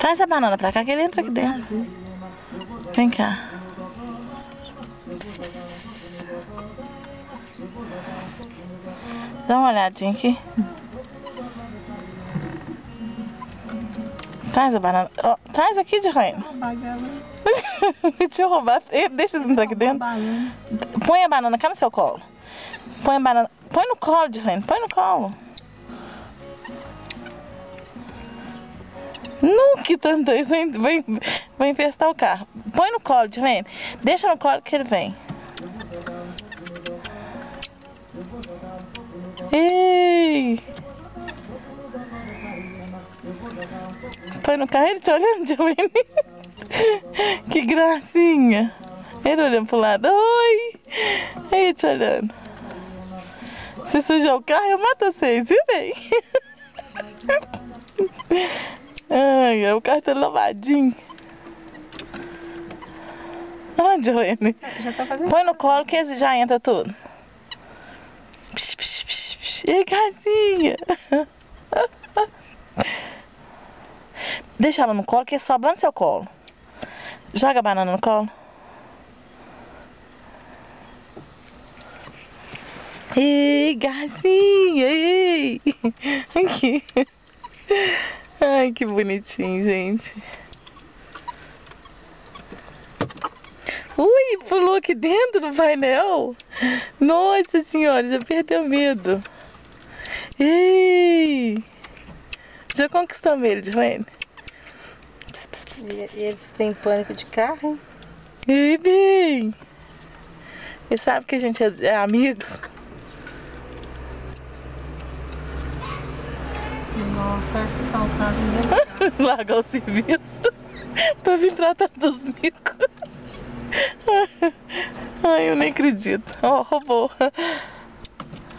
Traz a banana pra cá que ele entra aqui dentro. Vem cá. Dá uma olhadinha aqui. Traz a banana. Oh, traz aqui, Janaína. Deixa eu roubar. Deixa eles entrar aqui dentro. Põe a banana cá no seu colo. Põe a banana. Põe no colo, Janaína. Põe no colo. Não, que tanto isso. Vai infestar o carro. Põe no colo, Janaína. Deixa no colo que ele vem. Ei! Põe no carro, ele te olhando, Janaína. Que gracinha. Ele olhando pro lado. Oi! Ele te olhando. Se sujar o carro, eu mato vocês, viu, bem? Ai, o carro tá lavadinho. Ah, Jolene. Já tá fazendo. Põe no colo que esse já entra tudo. Ei, casinha. Deixa ela no colo que sobra no seu colo. Joga a banana no colo. Ei, gatinha, ei. Aqui. Ai, que bonitinho, gente. Ui, pulou aqui dentro do painel. Nossa senhora, já perdeu medo. Ei. Já conquistamos ele, Jolene? E eles que têm pânico de carro, hein? Ei, bem. Ele sabe que a gente é amigos. Nossa, acho que tá o carro mesmo. Largar o serviço pra vir tratar dos micos. Ai, eu nem acredito. Ó, roubou. Olha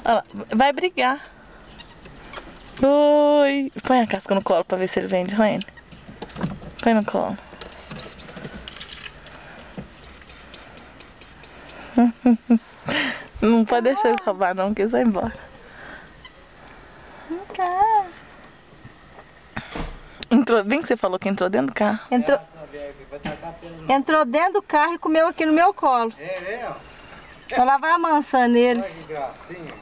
lá, vai brigar. Oi. Põe a casca no colo pra ver se ele vem, Joane. Põe no colo. Não pode deixar ele roubar não, que ele vai embora. Entrou, bem que você falou que entrou dentro do carro. Entrou dentro do carro e comeu aqui no meu colo. É mesmo? Ela vai amansando eles. Olha que gracinha.